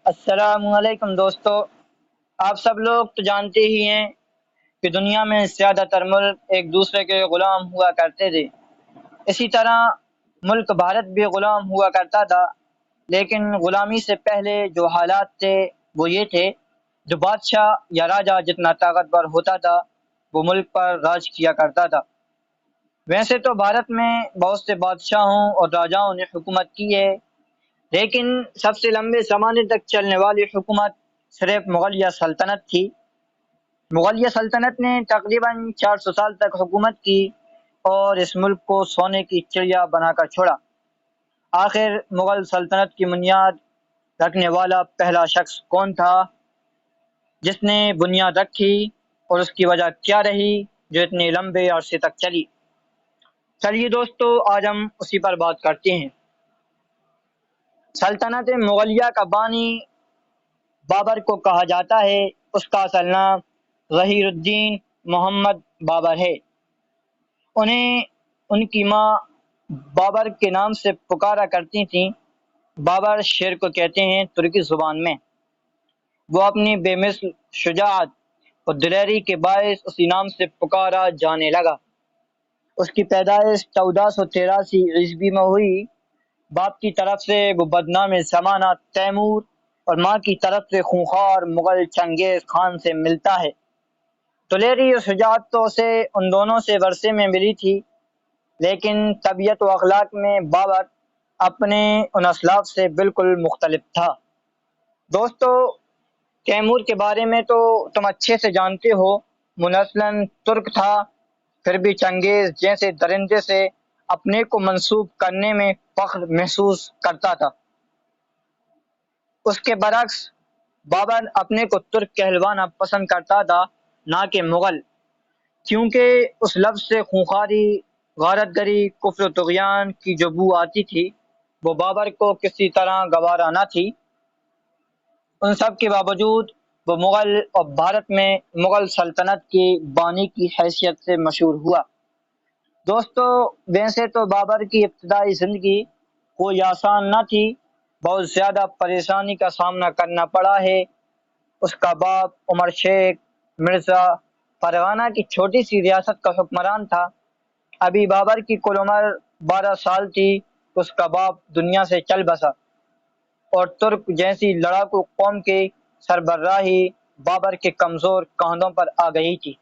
السلام علیکم دوستو، آپ سب لوگ تو جانتے ہی ہیں کہ دنیا میں زیادہ تر ملک ایک دوسرے کے غلام ہوا کرتے تھے۔ اسی طرح ملک بھارت بھی غلام ہوا کرتا تھا، لیکن غلامی سے پہلے جو حالات تھے وہ یہ تھے، جو بادشاہ یا راجا جتنا طاقتور ہوتا تھا وہ ملک پر راج کیا کرتا تھا۔ ویسے تو بھارت میں بہت سے بادشاہوں اور راجاؤں نے حکومت کی ہے، لیکن سب سے لمبے زمانے تک چلنے والی حکومت صرف مغلیہ سلطنت تھی۔ مغلیہ سلطنت نے تقریباً 400 سال تک حکومت کی اور اس ملک کو سونے کی چڑیا بنا کر چھوڑا۔ آخر مغل سلطنت کی بنیاد رکھنے والا پہلا شخص کون تھا، جس نے بنیاد رکھی، اور اس کی وجہ کیا رہی جو اتنے لمبے عرصے تک چلی؟ چلیے دوستو، آج ہم اسی پر بات کرتے ہیں۔ سلطنت مغلیہ کا بانی بابر کو کہا جاتا ہے۔ اس کا اصل نام ظہیر الدین محمد بابر ہے۔ انہیں ان کی ماں بابر کے نام سے پکارا کرتی تھیں۔ بابر شیر کو کہتے ہیں ترکی زبان میں۔ وہ اپنی بے مثل شجاعت اور دلیری کے باعث اسی نام سے پکارا جانے لگا۔ اس کی پیدائش 1483 عیسوی میں ہوئی۔ باپ کی طرف سے وہ بدنام زمانہ تیمور اور ماں کی طرف سے خونخوار مغل چنگیز خان سے ملتا ہے۔ دلیری اور شجاعت تو اسے ان دونوں سے ورثے میں ملی تھی، لیکن طبیعت و اخلاق میں بابر اپنے ان اسلاف سے بالکل مختلف تھا۔ دوستو، تیمور کے بارے میں تو تم اچھے سے جانتے ہو۔ وہ نسلاً ترک تھا، پھر بھی چنگیز جیسے درندے سے اپنے کو منسوب کرنے میں فخر محسوس کرتا تھا۔ اس کے برعکس بابر اپنے کو ترک کہلوانا پسند کرتا تھا، نہ کہ مغل، کیونکہ اس لفظ سے خونخواری، غارت گری، کفر و طغیان کی جو بو آتی تھی وہ بابر کو کسی طرح گوارا نہ تھی۔ ان سب کے باوجود وہ مغل اور بھارت میں مغل سلطنت کے بانی کی حیثیت سے مشہور ہوا۔ دوستو، ویسے تو بابر کی ابتدائی زندگی کوئی آسان نہ تھی، بہت زیادہ پریشانی کا سامنا کرنا پڑا ہے۔ اس کا باپ عمر شیخ مرزا فرغانہ کی چھوٹی سی ریاست کا حکمران تھا۔ ابھی بابر کی کل عمر 12 سال تھی، اس کا باپ دنیا سے چل بسا، اور ترک جیسی لڑاکو قوم کی سربراہی بابر کے کمزور کاندھوں پر آ گئی تھی۔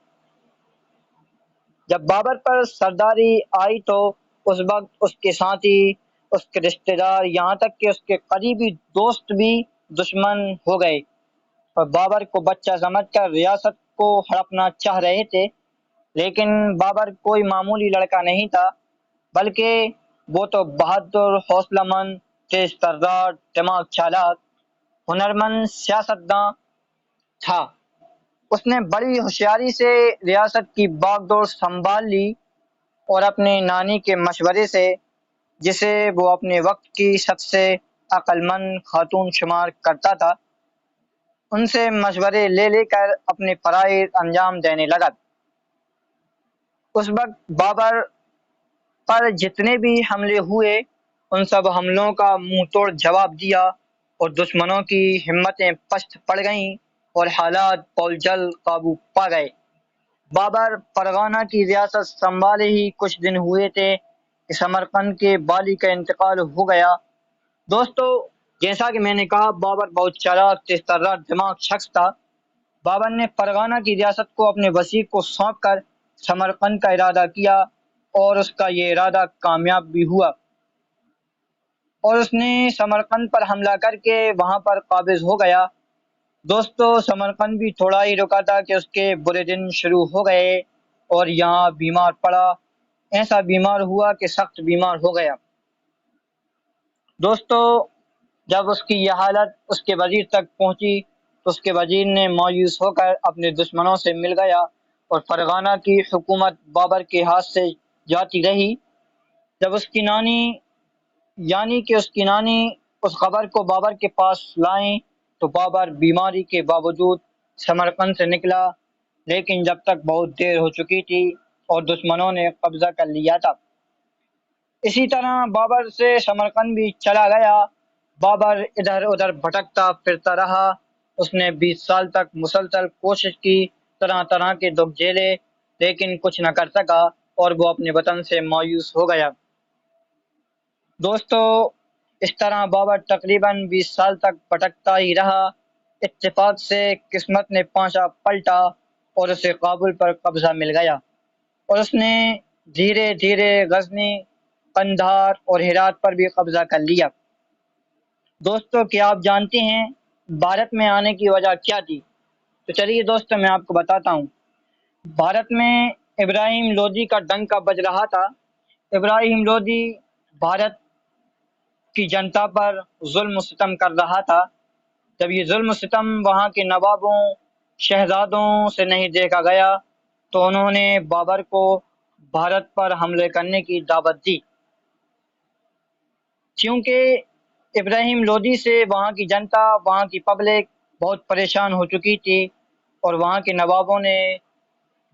جب بابر پر سرداری آئی تو اس وقت اس کے ساتھی، اس کے رشتہ دار، یہاں تک کہ اس کے قریبی دوست بھی دشمن ہو گئے اور بابر کو بچہ سمجھ کر ریاست کو ہڑپنا چاہ رہے تھے۔ لیکن بابر کوئی معمولی لڑکا نہیں تھا، بلکہ وہ تو بہادر، حوصلہ مند، تیز ترار، دماغ چالاک، ہنرمند سیاستداں تھا۔ اس نے بڑی ہوشیاری سے ریاست کی باغ ڈور سنبھال لی اور اپنے نانی کے مشورے سے، جسے وہ اپنے وقت کی سب سے عقل مند خاتون شمار کرتا تھا، ان سے مشورے لے لے کر اپنے فرائض انجام دینے لگا۔ اس وقت بابر پر جتنے بھی حملے ہوئے ان سب حملوں کا منہ توڑ جواب دیا اور دشمنوں کی ہمتیں پست پڑ گئیں اور حالات پول جل قابو پا گئے۔ بابر فرغانہ کی ریاست سنبھالے ہی کچھ دن ہوئے تھے کہ سمرقند کے والی کا انتقال ہو گیا۔ دوستو، جیسا کہ میں نے کہا، بابر بہت چالاک، تیز ترار دماغ شخص تھا۔ بابر نے فرغانہ کی ریاست کو اپنے وزیر کو سونپ کر سمرقند کا ارادہ کیا، اور اس کا یہ ارادہ کامیاب بھی ہوا، اور اس نے سمرقند پر حملہ کر کے وہاں پر قابض ہو گیا۔ دوستو، سمرقند بھی تھوڑا ہی رکا تھا کہ اس کے برے دن شروع ہو گئے اور یہاں بیمار پڑا۔ ایسا بیمار ہوا کہ سخت بیمار ہو گیا۔ دوستو، جب اس کی یہ حالت اس کے وزیر تک پہنچی تو اس کے وزیر نے مایوس ہو کر اپنے دشمنوں سے مل گیا اور فرغانہ کی حکومت بابر کے ہاتھ سے جاتی رہی۔ جب اس کی نانی اس خبر کو بابر کے پاس لائیں تو بابر بیماری کے باوجود سمرقند سے نکلا، لیکن جب تک بہت دیر ہو چکی تھی اور دشمنوں نے قبضہ کر لیا تھا۔ اسی طرح بابر سے سمرقند بھی چلا گیا۔ بابر ادھر ادھر بھٹکتا پھرتا رہا۔ اس نے 20 سال تک مسلسل کوشش کی، طرح طرح کے دکھ جھیلے، لیکن کچھ نہ کر سکا اور وہ اپنے وطن سے مایوس ہو گیا۔ دوستو، اس طرح بابر تقریباً 20 سال تک بھٹکتا ہی رہا۔ اتفاق سے قسمت نے پانچا پلٹا اور اسے کابل پر قبضہ مل گیا، اور اس نے دھیرے دھیرے غزنی، قندھار اور ہرات پر بھی قبضہ کر لیا۔ دوستو، کیا آپ جانتے ہیں بھارت میں آنے کی وجہ کیا تھی؟ تو چلیے دوستو، میں آپ کو بتاتا ہوں۔ بھارت میں ابراہیم لودھی کا ڈنکا بج رہا تھا۔ ابراہیم لودھی بھارت کی جنتا پر ظلم و ستم کر رہا تھا۔ جب یہ ظلم و ستم وہاں کے نوابوں، شہزادوں سے نہیں دیکھا گیا تو انہوں نے بابر کو بھارت پر حملے کرنے کی دعوت دی۔ کیونکہ ابراہیم لودھی سے وہاں کی جنتا، وہاں کی پبلک بہت پریشان ہو چکی تھی، اور وہاں کے نوابوں نے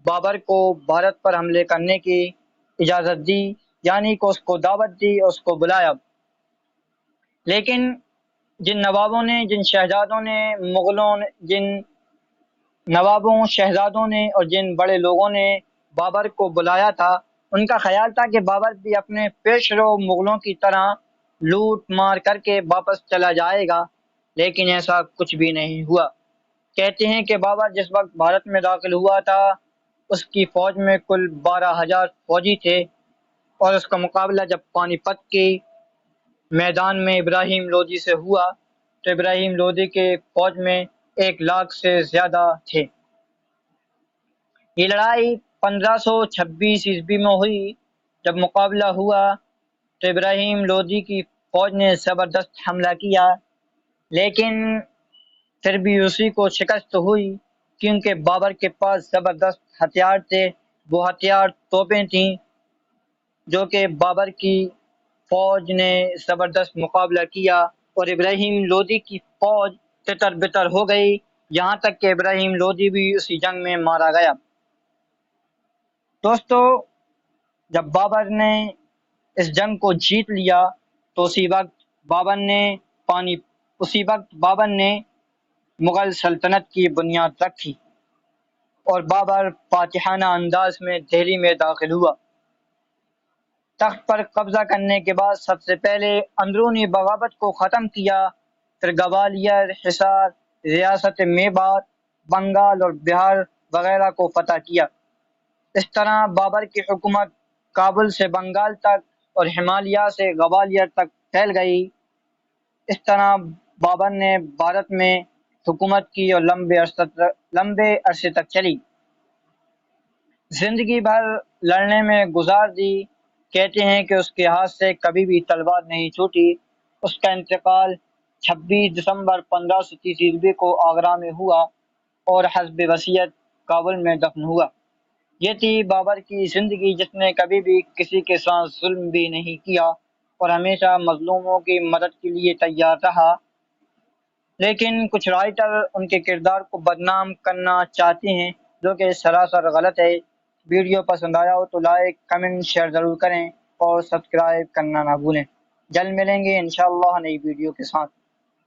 بابر کو بھارت پر حملے کرنے کی اجازت دی، یعنی کہ اس کو دعوت دی اور اس کو بلایا۔ لیکن جن نوابوں نے، جن شہزادوں نے، مغلوں نے، جن نوابوں، شہزادوں نے اور جن بڑے لوگوں نے بابر کو بلایا تھا، ان کا خیال تھا کہ بابر بھی اپنے پیش رو مغلوں کی طرح لوٹ مار کر کے واپس چلا جائے گا، لیکن ایسا کچھ بھی نہیں ہوا۔ کہتے ہیں کہ بابر جس وقت بھارت میں داخل ہوا تھا، اس کی فوج میں کل 12,000 فوجی تھے، اور اس کا مقابلہ جب پانی پت کی میدان میں ابراہیم لودھی سے ہوا تو ابراہیم لودھی کے فوج میں 1,00,000 سے زیادہ تھے۔ یہ لڑائی 1526 عیسوی میں ہوئی۔ جب مقابلہ ہوا تو ابراہیم لودھی کی فوج نے زبردست حملہ کیا، لیکن پھر بھی اسی کو شکست ہوئی، کیونکہ بابر کے پاس زبردست ہتھیار تھے۔ وہ ہتھیار توپیں تھیں، جو کہ بابر کی فوج نے زبردست مقابلہ کیا، اور ابراہیم لودھی کی فوج تتر بتر ہو گئی، یہاں تک کہ ابراہیم لودھی بھی اسی جنگ میں مارا گیا۔ دوستو، جب بابر نے اس جنگ کو جیت لیا تو اسی وقت بابر نے مغل سلطنت کی بنیاد رکھی، اور بابر فاتحانہ انداز میں دہلی میں داخل ہوا۔ تخت پر قبضہ کرنے کے بعد سب سے پہلے اندرونی بغاوت کو ختم کیا، پھر گوالیر، حصار، ریاست میوات، بنگال اور بہار وغیرہ کو فتح کیا۔ اس طرح بابر کی حکومت کابل سے بنگال تک اور ہمالیہ سے گوالیر تک پھیل گئی۔ اس طرح بابر نے بھارت میں حکومت کی اور لمبے عرصے تک چلی، زندگی بھر لڑنے میں گزار دی۔ کہتے ہیں کہ اس کے ہاتھ سے کبھی بھی تلوار نہیں چھوٹی۔ اس کا انتقال 26 دسمبر 1530 عیسوی کو آگرہ میں ہوا، اور حسب وصیت کابل میں دفن ہوا۔ یہ تھی بابر کی زندگی، جس نے کبھی بھی کسی کے ساتھ ظلم بھی نہیں کیا اور ہمیشہ مظلوموں کی مدد کے لیے تیار رہا۔ لیکن کچھ رائٹر ان کے کردار کو بدنام کرنا چاہتے ہیں، جو کہ سراسر غلط ہے۔ ویڈیو پسند آیا ہو تو لائک، کمنٹ، شیئر ضرور کریں، اور سبسکرائب کرنا نہ بھولیں۔ جلد ملیں گے انشاءاللہ نئی ویڈیو کے ساتھ۔